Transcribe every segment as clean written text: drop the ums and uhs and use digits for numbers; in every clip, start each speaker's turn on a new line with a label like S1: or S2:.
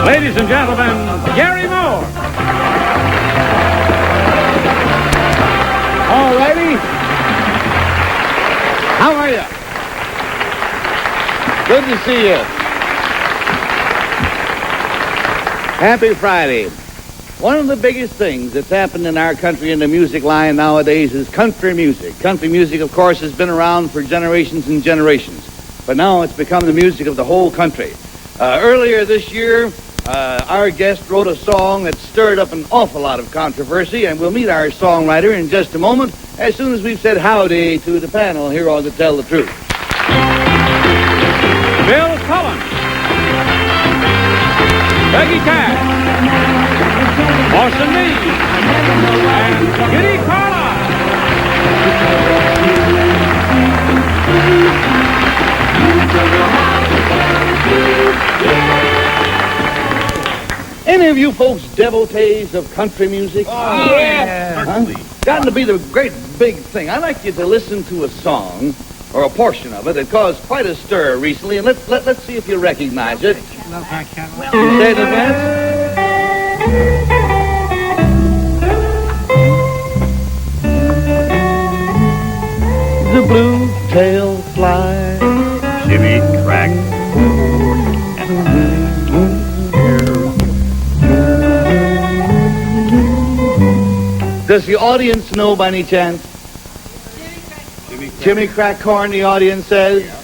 S1: Ladies and gentlemen, Gary Moore.
S2: All righty. How are you? Good to see you. Happy Friday. One of the biggest things that's happened in our country in the music line nowadays is country music. Country music, of course, has been around for generations and generations, but now it's become the music of the whole country. Earlier this year, our guest wrote a song that stirred up an awful lot of controversy, and we'll meet our songwriter in just a moment as soon as we've said howdy to the panel here on To Tell the Truth.
S1: Bill Cullen. Peggy Cash. Orson and Kitty Carlisle.
S2: Any of you folks devotees of country music?
S3: Oh, yeah.
S2: Huh? Gotten to be the great big thing. I'd like you to listen to a song, or a portion of it, that caused quite a stir recently, and let's see if you recognize it. You say it in advance? The blue-tailed fly,
S3: Jimmy crack.
S2: Does the audience know by any chance? Jimmy Crackcorn, the audience says. Yeah.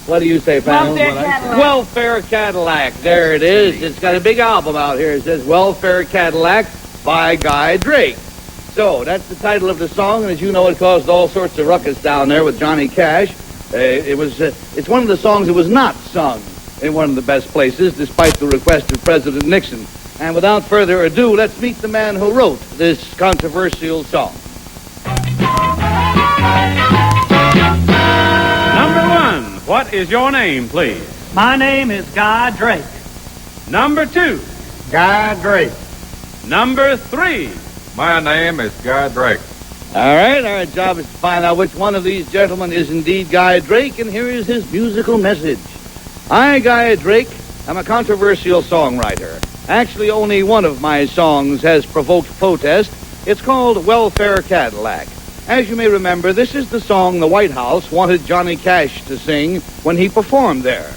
S2: What do you say, panel? Welfare Cadillac. There it is. It's got a big album out here. It says Welfare Cadillac by Guy Drake. So that's the title of the song, and as you know, it caused all sorts of ruckus down there with Johnny Cash. It's one of the songs that was not sung in one of the best places, despite the request of President Nixon. And without further ado, let's meet the man who wrote this controversial song.
S1: Number one, what is your name, please?
S4: My name is Guy Drake.
S1: Number two.
S3: Guy Drake.
S1: Number three.
S5: My name is Guy Drake.
S2: All right, our job is to find out which one of these gentlemen is indeed Guy Drake, and here is his musical message. I, Guy Drake, am a controversial songwriter. Actually, only one of my songs has provoked protest. It's called Welfare Cadillac. As you may remember, this is the song the White House wanted Johnny Cash to sing when he performed there.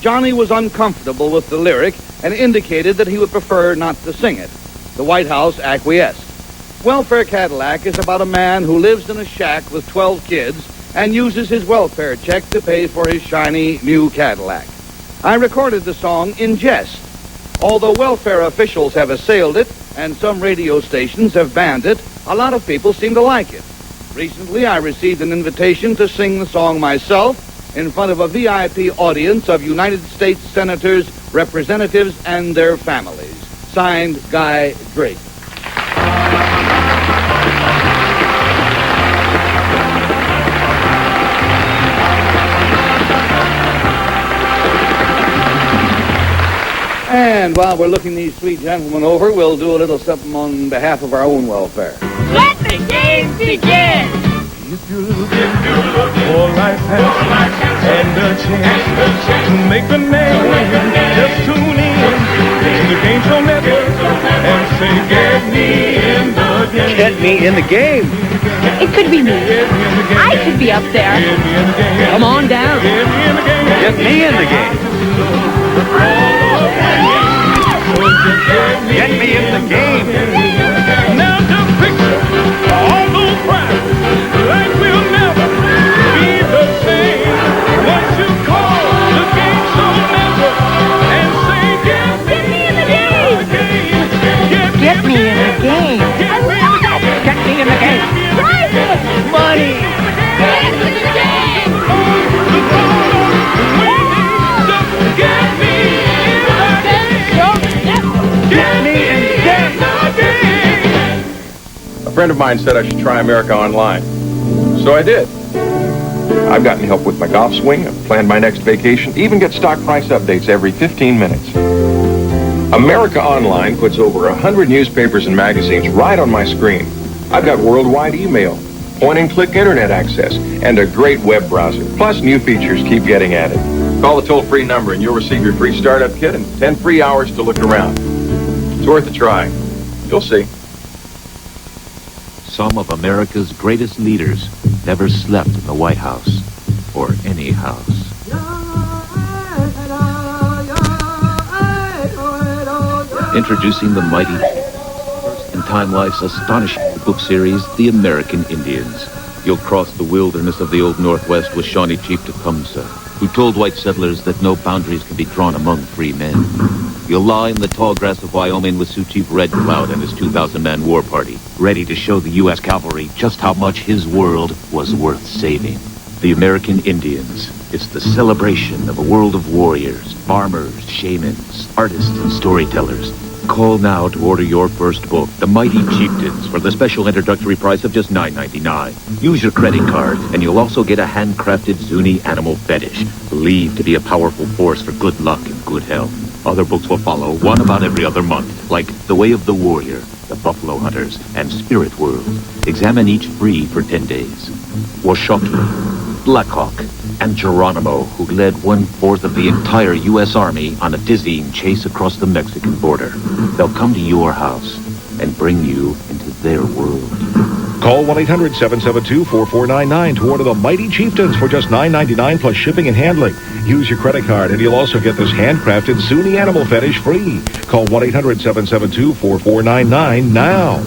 S2: Johnny was uncomfortable with the lyric and indicated that he would prefer not to sing it. The White House acquiesced. Welfare Cadillac is about a man who lives in a shack with 12 kids and uses his welfare check to pay for his shiny new Cadillac. I recorded the song in jest. Although welfare officials have assailed it and some radio stations have banned it, a lot of people seem to like it. Recently, I received an invitation to sing the song myself in front of a VIP audience of United States senators, representatives, and their families. Signed, Guy Drake. And while we're looking these three gentlemen over, we'll do a little something on behalf of our own welfare.
S6: Let the game begin!
S7: If you're looking for life and a chance to make the name, just tune in to the Game Show Network and say, get me in the game.
S2: Get me in the game.
S6: It could be me. I could be up there. Come on down.
S2: Get me in the game. Get me in the game.
S7: Now just picture all those prizes. Life will never be the same. Once you call the Game Show Network and say, get me in the game.
S6: Get me in the game.
S7: Get me in the game.
S6: Get me in the game.
S2: Money.
S6: Get me in the game.
S7: Get me in the game.
S5: A friend of mine said I should try America Online. So I did. I've gotten help with my golf swing, I've planned my next vacation, even get stock price updates every 15 minutes. America Online puts over 100 newspapers and magazines right on my screen. I've got worldwide email, point-and-click internet access, and a great web browser. Plus, new features keep getting added. Call the toll-free number and you'll receive your free startup kit and 10 free hours to look around. It's worth a try. You'll see.
S8: Some of America's greatest leaders never slept in the White House or any house. Introducing the mighty in Time Life's astonishing book series, The American Indians. You'll cross the wilderness of the Old Northwest with Shawnee Chief Tecumseh, who told white settlers that no boundaries can be drawn among free men. You'll lie in the tall grass of Wyoming with Sioux Chief Red Cloud and his 2,000-man war party, ready to show the U.S. cavalry just how much his world was worth saving. The American Indians. It's the celebration of a world of warriors, farmers, shamans, artists, and storytellers. Call now to order your first book, The Mighty Chieftains, for the special introductory price of just $9.99. Use your credit card, and you'll also get a handcrafted Zuni animal fetish, believed to be a powerful force for good luck and good health. Other books will follow, one about every other month, like The Way of the Warrior, The Buffalo Hunters, and Spirit World. Examine each free for 10 days. Washoki, Blackhawk, and Geronimo, who led 1/4 of the entire U.S. Army on a dizzying chase across the Mexican border. They'll come to your house and bring you into their world.
S9: Call 1-800-772-4499 to order The Mighty Chieftains for just $9.99 plus shipping and handling. Use your credit card and you'll also get this handcrafted Zuni animal fetish free. Call 1-800-772-4499 now.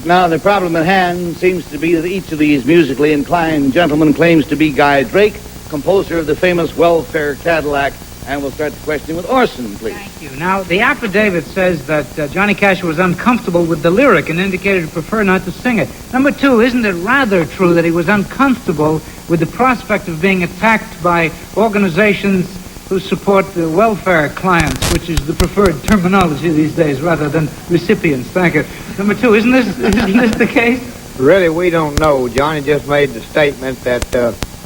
S2: Now, the problem at hand seems to be that each of these musically inclined gentlemen claims to be Guy Drake, composer of the famous Welfare Cadillac. And we'll start the questioning with Orson, please.
S10: Thank you. Now, the affidavit says that Johnny Cash was uncomfortable with the lyric and indicated he'd prefer not to sing it. Number two, isn't it rather true that he was uncomfortable with the prospect of being attacked by organizations who support the welfare clients, which is the preferred terminology these days, rather than recipients? Thank you. Number two, isn't this the case?
S3: Really, we don't know. Johnny just made the statement that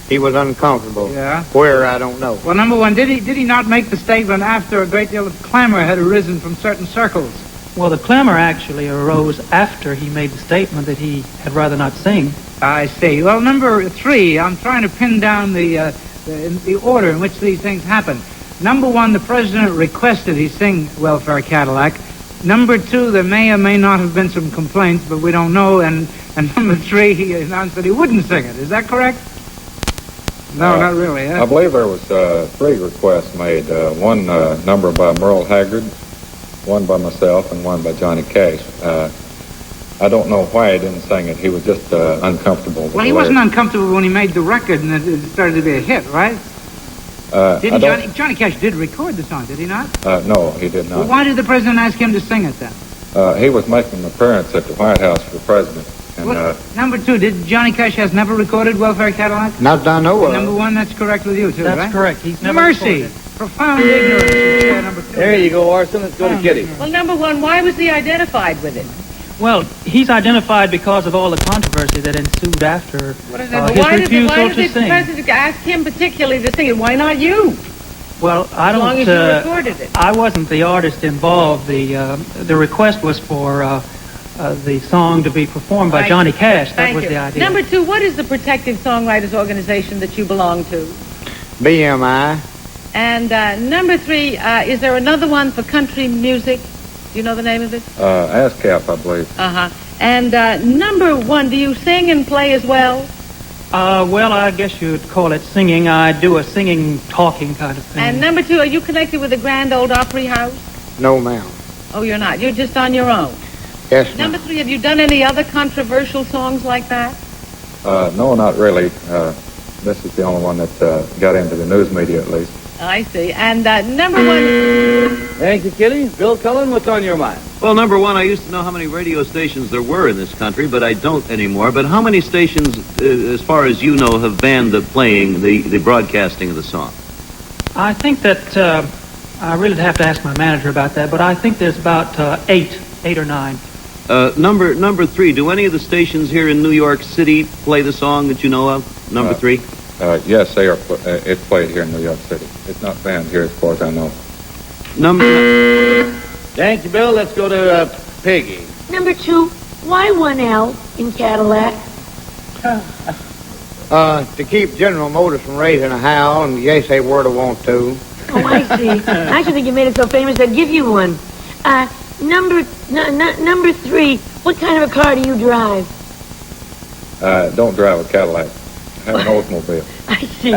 S3: he was uncomfortable.
S10: Yeah.
S3: Where, I don't know.
S10: Well, number one, did he not make the statement after a great deal of clamor had arisen from certain circles?
S4: Well, the clamor actually arose after he made the statement that he had rather not sing.
S10: I see. Well, number three, I'm trying to pin down the order in which these things happen. Number one, the president requested he sing Welfare Cadillac. Number two, there may or may not have been some complaints, but we don't know. And number three, he announced that he wouldn't sing it. Is that correct? No, not really.
S5: I believe there was 3 requests made. One number by Merle Haggard, one by myself, and one by Johnny Cash. I don't know why he didn't sing it. He was just uncomfortable with
S10: Well, he wasn't uncomfortable when he made the record and it started to be a hit, right? Johnny Cash did record the song, did he not?
S5: No, he did not.
S10: Well, why did the president ask him to sing it then?
S5: He was making an appearance at the White House for the president. And,
S10: number two, did Johnny Cash has never recorded Welfare Cadillac?
S3: Not that I know of.
S10: Number one, that's correct with you, too,
S4: That's
S10: right?
S4: correct. He's never
S10: Mercy.
S4: recorded.
S10: Profound ignorance is number two.
S2: There you go, Orson. Let's go to Kitty.
S11: Well, number one, why was he identified with it?
S4: Well, he's identified because of all the controversy that ensued after his
S11: why
S4: refusal
S11: did
S4: to
S11: the
S4: sing.
S11: president ask him particularly to sing it? Why not you?
S4: Well, I don't.
S11: As long as you recorded it.
S4: I wasn't the artist involved. The request was for the song to be performed by Johnny Cash. That was the idea.
S11: Number two, what is the Protective Songwriters Organization that you belong to?
S3: BMI.
S11: And number three, is there another one for country music? Do you know the name of it?
S5: ASCAP, I believe.
S11: Uh-huh. And number one, do you sing and play as well?
S4: Well, I guess you'd call it singing. I do a singing, talking kind of thing.
S11: And number two, are you connected with the Grand Ole Opry House?
S3: No, ma'am.
S11: Oh, you're not. You're just on your own.
S3: Yes, ma'am.
S11: Number three, have you done any other controversial songs like that?
S5: No, not really. This is the only one that got into the news media, at least.
S11: I see. And number one...
S2: Thank you, Kitty. Bill Cullen, what's on your mind?
S12: Well, number one, I used to know how many radio stations there were in this country, but I don't anymore. But how many stations, as far as you know, have banned the playing, the broadcasting of the song?
S4: I think that I really have to ask my manager about that, but I think there's about 8 or 9.
S12: Number three, do any of the stations here in New York City play the song that you know of? Number three?
S5: Yes, they are. It's played here in New York City. It's not banned here, as far as I know.
S2: Thank you, Bill. Let's go to Peggy.
S13: Number two, why 1L in Cadillac?
S3: To keep General Motors from raising a howl, and yes, they were to want to.
S13: Oh, I see. I actually think you made it so famous I'd give you one. Number 3, what kind of a car do you drive?
S5: Don't drive a Cadillac. I have an automobile.
S13: I see.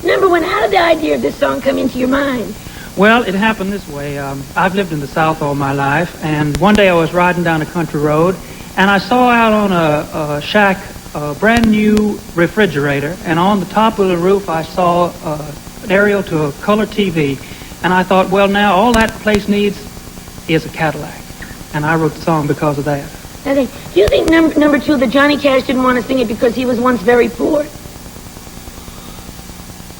S13: Number 1, how did the idea of this song come into your mind?
S4: Well, it happened this way. I've lived in the South all my life, and one day I was riding down a country road, and I saw out on a shack a brand new refrigerator, and on the top of the roof I saw an aerial to a color TV, and I thought, well, now all that place needs is a Cadillac, and I wrote the song because of that.
S13: Do you think number 2, that Johnny Cash didn't want to sing it because he was once very poor?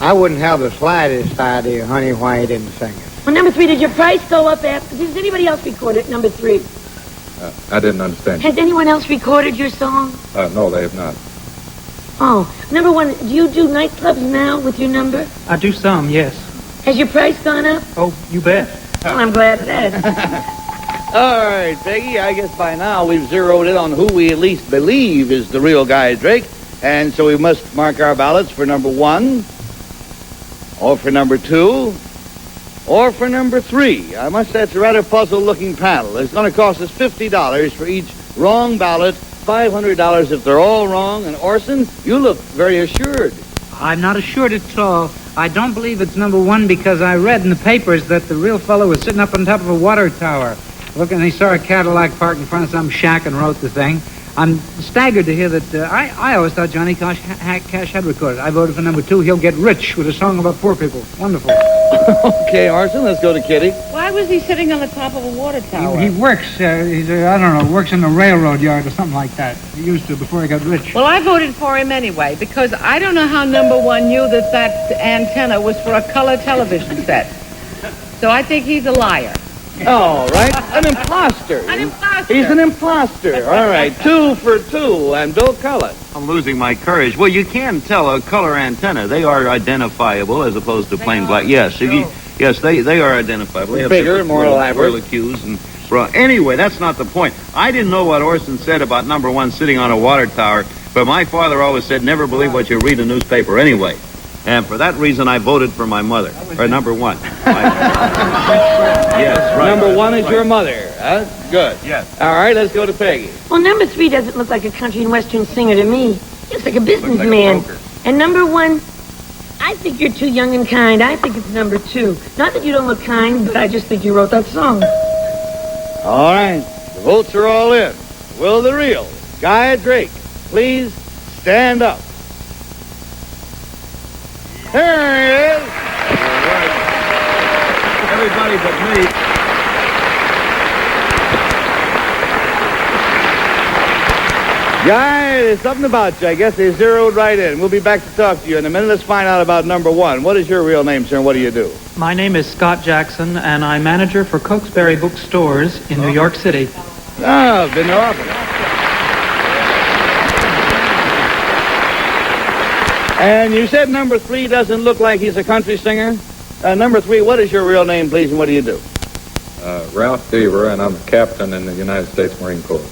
S3: I wouldn't have the slightest idea, honey, why he didn't sing it.
S13: Well, number 3, did your price go up after? Does anybody else record it, number 3?
S5: I didn't understand.
S13: Has anyone else recorded your song?
S5: No, they have not.
S13: Oh, number 1, do you do nightclubs now with your number?
S4: I do some, yes.
S13: Has your price gone up?
S4: Oh, you bet.
S13: Well, I'm glad of that.
S2: All right, Peggy, I guess by now we've zeroed in on who we at least believe is the real Guy Drake, and so we must mark our ballots for number 1, or for number 2, or for number 3. I must say it's a rather puzzle-looking panel. It's going to cost us $50 for each wrong ballot, $500 if they're all wrong. And Orson, you look very assured.
S10: I'm not assured at all. I don't believe it's number 1 because I read in the papers that the real fellow was sitting up on top of a water tower. Looking, he saw a Cadillac parked in front of some shack and wrote the thing. I'm staggered to hear that. I always thought Johnny Cash had recorded. I voted for number 2. He'll get rich with a song about poor people. Wonderful.
S2: Okay, Orson, let's go to Kitty.
S11: Why was he sitting on the top of a water tower?
S10: He works. Works in the railroad yard or something like that. He used to before he got rich.
S11: Well, I voted for him anyway because I don't know how number 1 knew that antenna was for a color television set. So I think he's a liar.
S2: All right, an imposter.
S11: An imposter.
S2: He's an imposter. All right, 2 for 2, and Bill Cullen.
S12: I'm losing my courage. Well, you can tell a color antenna. They are identifiable as opposed to plain black. Yes, yes, they are identifiable. They have
S2: bigger, more elaborate.
S12: Cues and anyway, that's not the point. I didn't know what Orson said about number 1 sitting on a water tower, but my father always said, never believe what you read in the newspaper anyway. And for that reason, I voted for my mother, or number 1. Yes, right.
S2: Number 1 is your mother. Huh? Good.
S12: Yes.
S2: All right, let's go to Peggy.
S13: Well, number 3 doesn't look like a country and western singer to me. He looks like a businessman. And number 1, I think you're too young and kind. I think it's number 2. Not that you don't look kind, but I just think you wrote that song.
S2: All right, the votes are all in. Will the real Guy Drake please stand up? There he is.
S12: All right. Everybody but me.
S2: Guy, there's something about you. I guess they zeroed right in. We'll be back to talk to you in a minute. Let's find out about number 1. What is your real name, sir, and what do you do?
S4: My name is Scott Jackson, and I'm manager for Cokesbury Bookstores in New York City.
S2: I've been there often. And you said number 3 doesn't look like he's a country singer? Number 3, what is your real name, please, and what do you do?
S5: Ralph Deaver, and I'm a captain in the United States Marine Corps.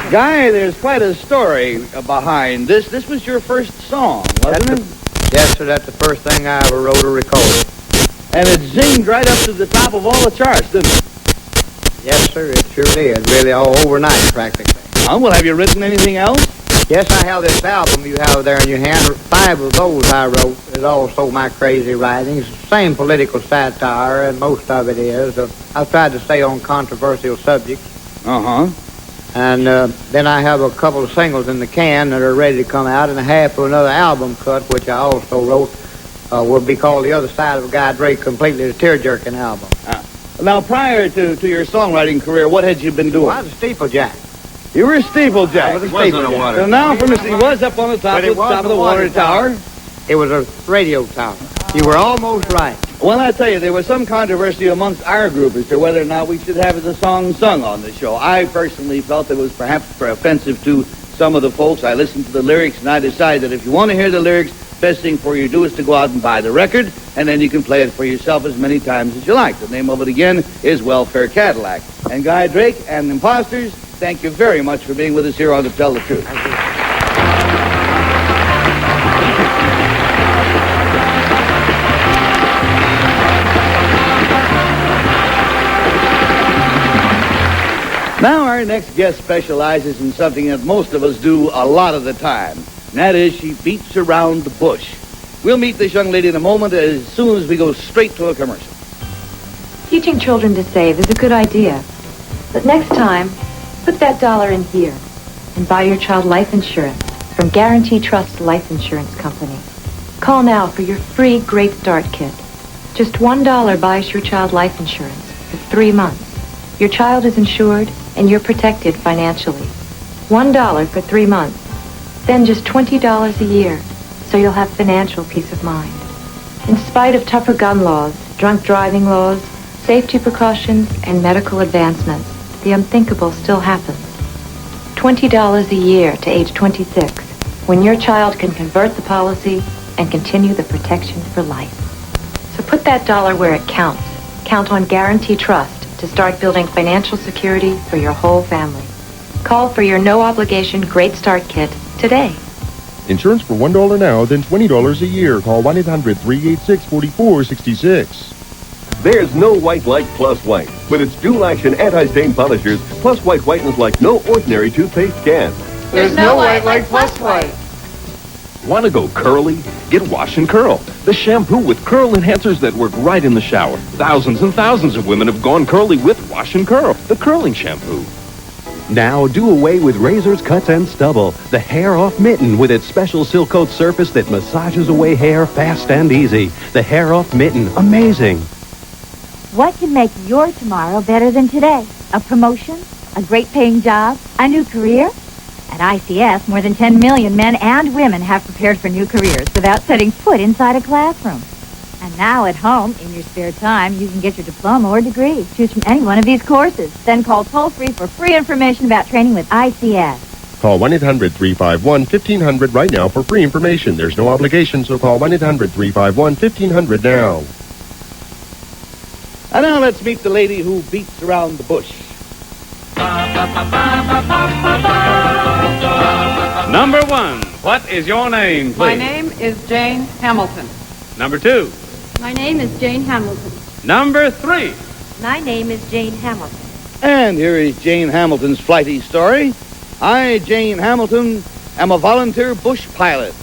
S2: Guy, there's quite a story behind this. This was your first song, wasn't it?
S3: Yes, sir, that's the first thing I ever wrote or recorded.
S2: And it zinged right up to the top of all the charts, didn't it?
S3: Yes, sir, it sure did. Really all overnight, practically.
S2: Well, have you written anything else?
S3: Yes, I have this album you have there in your hand. 5 of those I wrote. It's also my crazy writings. Same political satire, and most of it is. I've tried to stay on controversial subjects.
S2: Uh-huh.
S3: And then I have a couple of singles in the can that are ready to come out, and a half of another album cut, which I also wrote, will be called The Other Side of Guy Drake, completely the tear-jerking album.
S2: Now, prior to your songwriting career, what had you been doing?
S3: Well, I was a steeplejack.
S2: You were a steeplejack.
S3: I was a steeplejack.
S2: So now, he was up on the top of the water tower.
S3: It was a radio tower. You were almost right.
S2: Well, I tell you, there was some controversy amongst our group as to whether or not we should have the song sung on the show. I personally felt it was perhaps offensive to some of the folks. I listened to the lyrics, and I decided that if you want to hear the lyrics, Best thing for you to do is to go out and buy the record, and then you can play it for yourself as many times as you like. The name of it again is Welfare Cadillac. And Guy Drake and Imposters, thank you very much for being with us here on To Tell the Truth. Now our next guest specializes in something that most of us do a lot of the time. And that is she beats around the bush. We'll meet this young lady in a moment as soon as we go straight to a commercial.
S14: Teaching children to save is a good idea. But next time, put that dollar in here and buy your child life insurance from Guarantee Trust Life Insurance Company. Call now for your free Great Start Kit. Just $1 buys your child life insurance for 3 months. Your child is insured and you're protected financially. $1 for 3 months. Then just $20 a year, so you'll have financial peace of mind. In spite of tougher gun laws, drunk driving laws, safety precautions, and medical advancements, the unthinkable still happens. $20 a year to age 26, when your child can convert the policy and continue the protection for life. So put that dollar where it counts. Count on Guarantee Trust to start building financial security for your whole family. Call for your no-obligation Great Start Kit today.
S15: Insurance for $1 now, then $20 a year. Call 1-800-386-4466.
S16: There's no white like Plus White. With its dual-action anti-stain polishers, Plus White whitens like no ordinary toothpaste can.
S11: There's no white like Plus White.
S5: Want to go curly? Get Wash and Curl, the shampoo with curl enhancers that work right in the shower. Thousands and thousands of women have gone curly with Wash and Curl, the curling shampoo.
S17: Now do away with razors, cuts, and stubble. The Hair Off Mitten with its special Silcoat surface that massages away hair fast and easy. The Hair Off Mitten, amazing.
S18: What can make your tomorrow better than today? A promotion? A great paying job? A new career? At ICS, more than 10 million men and women have prepared for new careers without setting foot inside a classroom. And now at home, in your spare time, you can get your diploma or degree. Choose from any one of these courses. Then call toll-free for free information about training with ICS.
S15: Call 1-800-351-1500 right now for free information. There's no obligation, so call 1-800-351-1500 now.
S2: And now let's meet the lady who beats around the bush.
S1: Number 1, what is your name, please?
S19: My name is Jane Hamilton.
S1: Number 2.
S20: My name is Jane Hamilton.
S1: Number 3.
S20: My name is Jane Hamilton.
S2: And here is Jane Hamilton's flighty story. I, Jane Hamilton, am a volunteer bush pilot.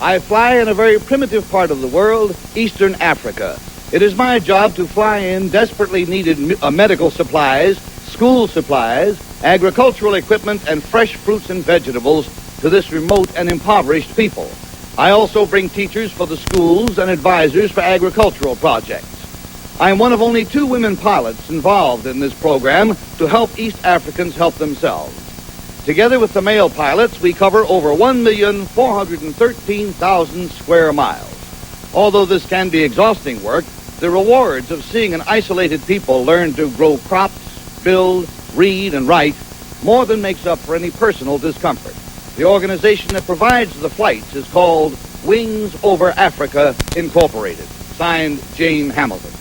S2: I fly in a very primitive part of the world, Eastern Africa. It is my job to fly in desperately needed medical supplies, school supplies, agricultural equipment, and fresh fruits and vegetables to this remote and impoverished people. I also bring teachers for the schools and advisors for agricultural projects. I am one of only 2 women pilots involved in this program to help East Africans help themselves. Together with the male pilots, we cover over 1,413,000 square miles. Although this can be exhausting work, the rewards of seeing an isolated people learn to grow crops, build, read, and write more than makes up for any personal discomfort. The organization that provides the flights is called Wings Over Africa, Incorporated. Signed, Jane Hamilton.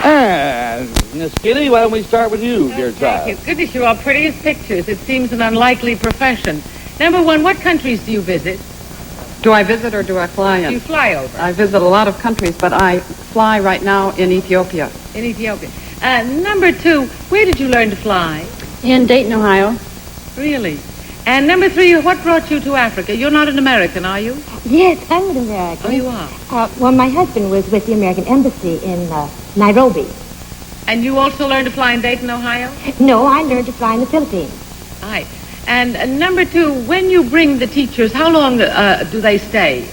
S2: And Miss Kitty, why don't we start with you, dear child?
S11: Thank you. Goodness, you are pretty as pictures. It seems an unlikely profession. Number 1, what countries do you visit?
S19: Do I visit or do I fly in?
S11: You fly over.
S19: I visit a lot of countries, but I fly right now in Ethiopia.
S11: In Ethiopia. Number 2, where did you learn to fly?
S20: In Dayton, Ohio.
S11: Really? And number 3, what brought you to Africa? You're not an American, are you?
S20: Yes, I'm an American.
S11: Oh, you are?
S20: Well, my husband was with the American Embassy in Nairobi.
S11: And you also learned to fly in Dayton, Ohio?
S20: No, I learned to fly in the Philippines.
S11: Right. And number 2, when you bring the teachers, how long do they stay?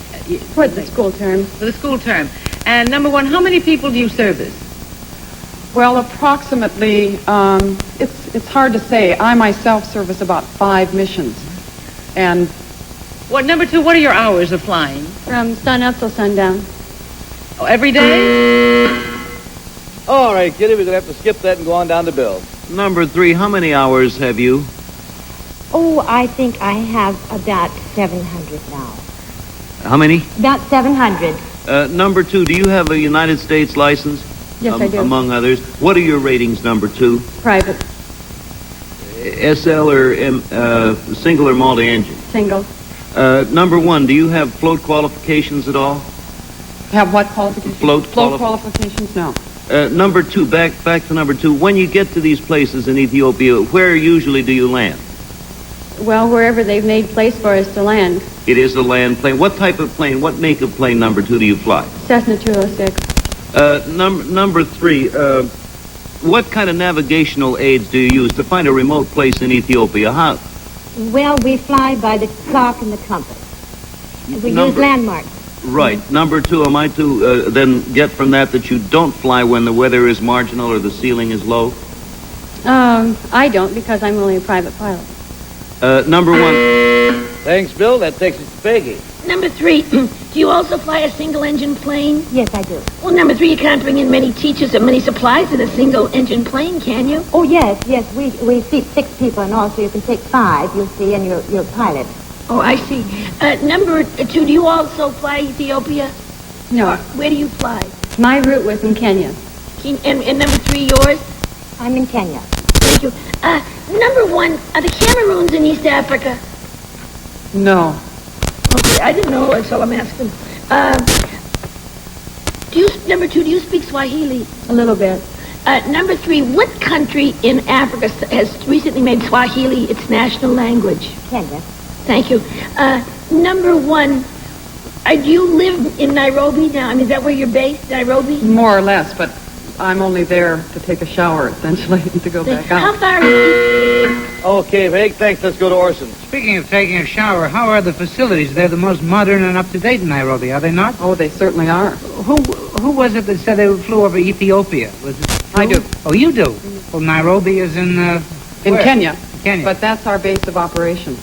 S20: For the school term.
S11: For the school term. And number 1, how many people do you service?
S19: Well, approximately, it's hard to say. I myself service about 5 missions. And
S11: number 2, what are your hours of flying?
S20: From sun up till sundown.
S11: Oh, every day?
S2: All right, Kitty, we're going to have to skip that and go on down to Bill.
S12: Number 3, how many hours have you?
S20: Oh, I think I have about 700 now.
S12: How many?
S20: About 700.
S12: Number 2, do you have a United States license?
S6: Yes, I do.
S12: Among others. What are your ratings, number 2?
S6: Private.
S12: SL or single or multi-engine?
S6: Single.
S12: Number 1, do you have float qualifications at all?
S6: Have what qualifications?
S12: Float
S6: qualifications? No.
S12: Number 2, back to number 2. When you get to these places in Ethiopia, where usually do you land?
S6: Well, wherever they've made place for us to land.
S12: It is a land plane. What type of plane, what make of plane, number 2, do you fly?
S6: Cessna 206.
S12: Number 3, what kind of navigational aids do you use to find a remote place in Ethiopia? How?
S20: Well, we fly by the clock and the compass. We use landmarks.
S12: Right. Number 2, am I to then get from that you don't fly when the weather is marginal or the ceiling is low?
S6: I don't, because I'm only a private pilot.
S12: Number 1.
S2: Thanks, Bill. That takes us to Peggy.
S13: Number 3, do you also fly a single-engine plane?
S20: Yes, I do.
S13: Well, number 3, you can't bring in many teachers or many supplies in a single-engine plane, can you?
S20: Oh, yes. We seat 6 people and all, so you can take 5, you'll see, and you're pilot.
S13: Oh, I see. Number 2, do you also fly Ethiopia?
S6: No.
S13: Where do you fly?
S6: My route was in Kenya.
S13: And number 3, yours?
S20: I'm in Kenya.
S13: Thank you. Number 1, are the Cameroons in East Africa?
S6: No.
S13: Okay, I didn't know, that's all I'm asking. Number 2, do you speak Swahili?
S6: A little bit.
S13: Number 3, what country in Africa has recently made Swahili its national language?
S20: Kenya.
S13: Thank you. Number 1, do you live in Nairobi now? I mean, is that where you're based, Nairobi?
S19: More or less, but I'm only there to take a shower, essentially, and to go back out.
S13: How far is it?
S2: Okay, Peg, thanks. Let's go to Orson.
S10: Speaking of taking a shower, how are the facilities? They're the most modern and up-to-date in Nairobi, are they not?
S19: Oh, they certainly are.
S10: Who was it that said they flew over Ethiopia? Was it you?
S19: I do.
S10: Oh, you do? Well, Nairobi is in
S19: In
S10: where?
S19: Kenya.
S10: Kenya.
S19: But that's our base of operations.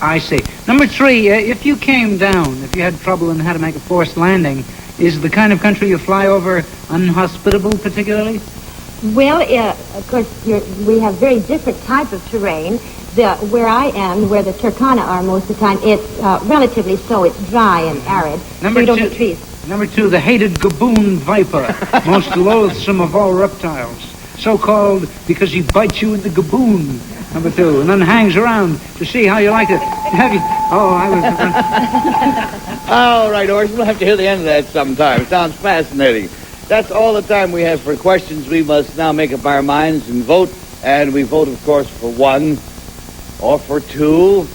S10: I see. Number 3, if you came down, if you had trouble and had to make a forced landing, is the kind of country you fly over unhospitable particularly?
S20: Well, of course, we have very different type of terrain. Where I am, where the Turkana are most of the time, it's relatively so. It's dry and arid.
S10: Number
S20: so you don't
S10: 2,
S20: get trees.
S10: Number 2, the hated gaboon viper, most loathsome of all reptiles. So called because he bites you in the gaboon. Number 2, and then hangs around to see how you like it. Have you? Oh, I was.
S2: All right, Orson, we'll have to hear the end of that sometime. It sounds fascinating. That's all the time we have for questions. We must now make up our minds and vote. And we vote, of course, for 1, or for 2,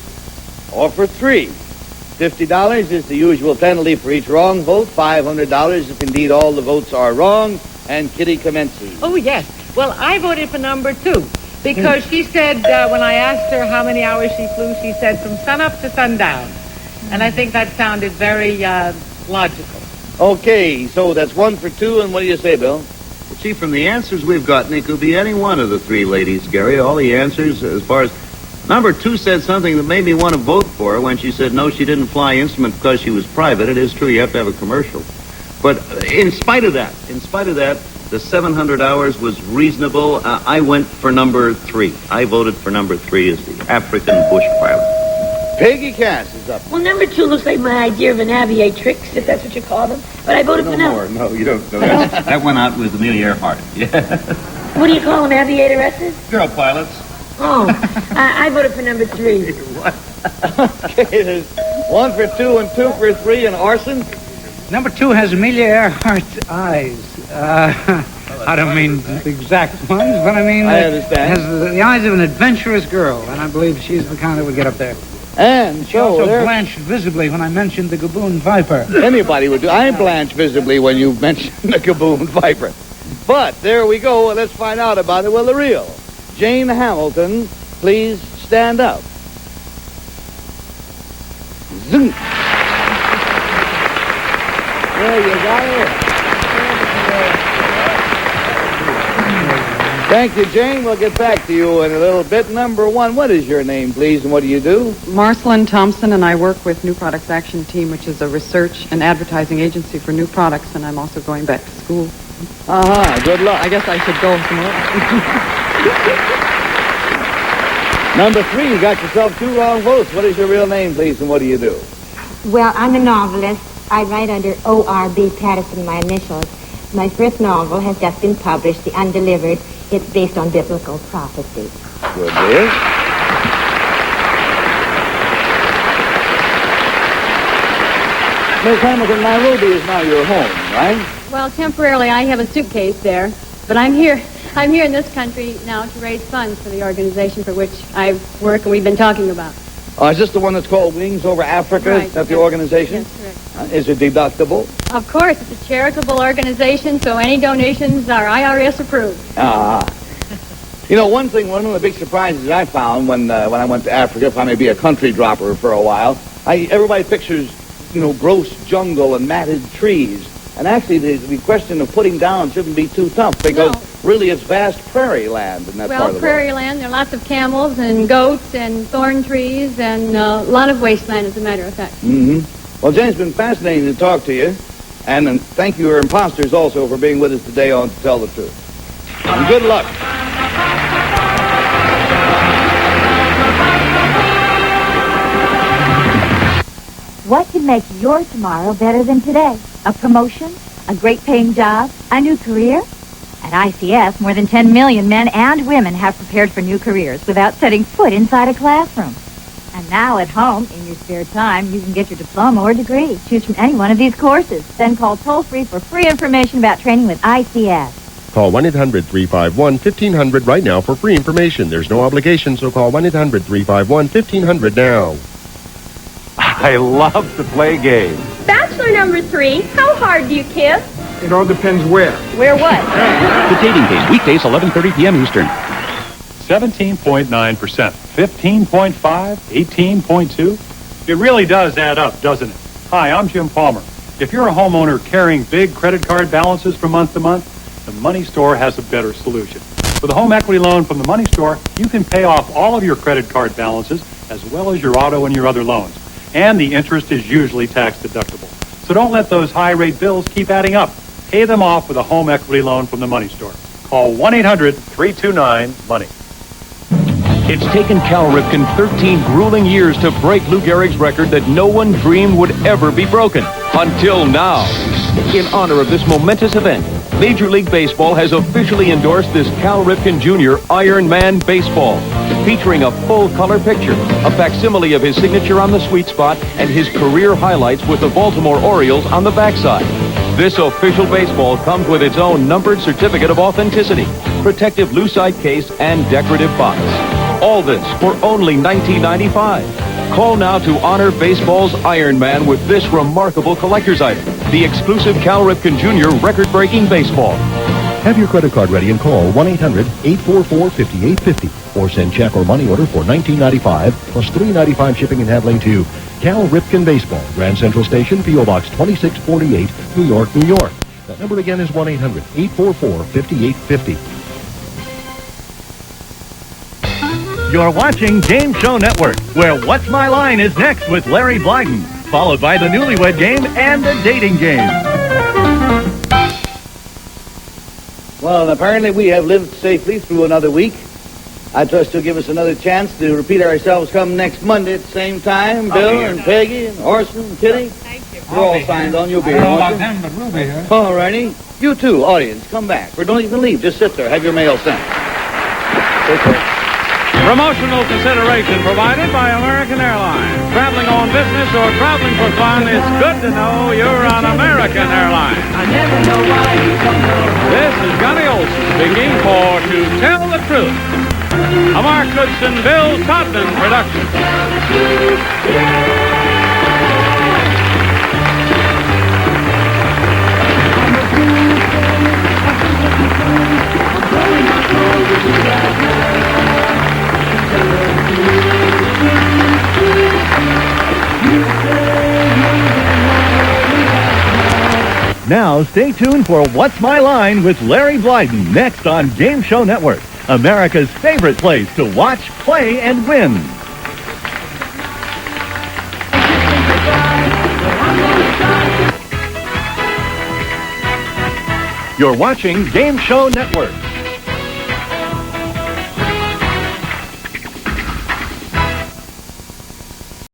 S2: or for 3. $50 is the usual penalty for each wrong vote. $500 if indeed all the votes are wrong. And Kitty commences.
S11: Oh, yes. Well, I voted for number 2 because she said when I asked her how many hours she flew, she said from sunup to sundown. And I think that sounded very logical.
S2: Okay, so that's 1 for 2, and what do you say, Bill?
S12: Well, Chief, from the answers we've gotten, it could be any one of the 3 ladies, Gary. All the answers, as far as... Number 2 said something that made me want to vote for her when she said, no, she didn't fly instrument because she was private. It is true, you have to have a commercial. But in spite of that, the 700 hours was reasonable. I went for number 3. I voted for number 3 as the African bush pilot.
S2: Peggy Cass is up.
S13: Well, number 2 looks like my idea of an aviatrix, if that's what you call them. But I voted for no.
S12: No, you don't. No, that went out with Amelia Earhart. Yeah.
S13: What do you call them, aviatoresses?
S12: Girl pilots.
S13: Oh, I voted for number 3.
S2: Okay, there's 1 for 2 and 2 for 3, and Orson?
S10: Number 2 has Amelia Earhart's eyes. I don't mean the exact ones, but I mean...
S2: I understand.
S10: Has the eyes of an adventurous girl, and I believe she's the kind that would get up there.
S2: And
S10: she also blanched visibly when I mentioned the gaboon viper.
S2: Anybody would do. I blanch visibly when you mention the gaboon viper. But there we go. Let's find out about it. Well, the real Jane Hamilton, please stand up. Zoom. There you go. Thank you, Jane. We'll get back to you in a little bit. Number 1, what is your name, please, and what do you do?
S19: Marcelin Thompson, and I work with New Products Action Team, which is a research and advertising agency for new products, and I'm also going back to school.
S2: Good luck.
S21: I guess I should go tomorrow.
S2: Number 3, you got yourself 2 wrong votes. What is your real name, please, and what do you do?
S20: Well, I'm a novelist. I write under O.R.B. Patterson, my initials. My first novel has just been published, The Undelivered. It's based on biblical prophecy.
S2: Good, dear. Miss Hamilton, Nairobi is now your home, right?
S22: Well, temporarily I have a suitcase there, but I'm here in this country now to raise funds for the organization for which I work and we've been talking about.
S2: Is this the one that's called Wings Over Africa?
S22: Right.
S2: Is that the organization?
S22: Yes, correct.
S2: Is it deductible?
S22: Of course, it's a charitable organization, so any donations are IRS approved.
S2: You know, one of the big surprises I found when I went to Africa, if I may be a country dropper for a while, everybody pictures, gross jungle and matted trees. And actually, the question of putting down shouldn't be too tough because really it's vast prairie land in that part of the world.
S22: Well, prairie land, there are lots of camels and goats and thorn trees and a lot of wasteland, as a matter of fact.
S2: Mm-hmm. Well, Jane, it's been fascinating to talk to you. And thank you, your imposters, also, for being with us today on To Tell the Truth. And good luck.
S18: What can make your tomorrow better than today? A promotion? A great paying job? A new career? At ICS, more than 10 million men and women have prepared for new careers without setting foot inside a classroom. And now at home, in your spare time, you can get your diploma or degree. Choose from any one of these courses. Then call toll-free for free information about training with ICS.
S15: Call 1-800-351-1500 right now for free information. There's no obligation, so call 1-800-351-1500 now.
S23: I love to play games.
S6: Bachelor number 3, how hard do you kiss?
S23: It all depends where.
S6: Where what?
S23: The Dating Game, weekdays 11:30 p.m. Eastern. 17.9%, 15.5, 18.2.
S24: It really does add up, doesn't it? Hi, I'm Jim Palmer. If you're a homeowner carrying big credit card balances from month to month, the Money Store has a better solution. With a home equity loan from the Money Store, you can pay off all of your credit card balances as well as your auto and your other loans. And the interest is usually tax deductible. So don't let those high rate bills keep adding up. Pay them off with a home equity loan from the Money Store. Call 1-800-329-MONEY.
S8: It's taken Cal Ripken 13 grueling years to break Lou Gehrig's record that no one dreamed would ever be broken. Until now. In honor of this momentous event, Major League Baseball has officially endorsed this Cal Ripken Jr. Iron Man baseball, featuring a full-color picture, a facsimile of his signature on the sweet spot, and his career highlights with the Baltimore Orioles on the backside. This official baseball comes with its own numbered certificate of authenticity, protective lucite case, and decorative box. All this for only $19.95. Call now to honor baseball's Iron Man with this remarkable collector's item, the exclusive Cal Ripken Jr. record-breaking baseball.
S9: Have your credit card ready and call 1-800-844-5850 or send check or money order for $19.95 plus $3.95 shipping and handling to Cal Ripken Baseball, Grand Central Station, P.O. Box 2648, New York, New York. That number again is 1-800-844-5850.
S25: You're watching Game Show Network, where What's My Line is next with Larry Blyden, followed by the Newlywed Game and the Dating Game.
S2: Well, apparently we have lived safely through another week. I trust you'll give us another chance to repeat ourselves come next Monday at the same time. Bill and Peggy and Orson and Kitty. Thank you. We're all signed on. You'll be here, won't you?
S10: But we'll be here.
S2: All righty. You too, audience. Come back. Or don't even leave. Just sit there. Have your mail sent. Take care.
S1: Promotional consideration provided by American Airlines. Traveling on business or traveling for fun, it's good to know you're on American Airlines.
S7: I never know why you don't know.
S1: This is Gunny Olson speaking for To Tell the Truth, a Mark Goodson, Bill Todman production.
S25: Now, stay tuned for What's My Line with Larry Blyden next on Game Show Network, America's favorite place to watch, play, and win. You're watching Game Show Network.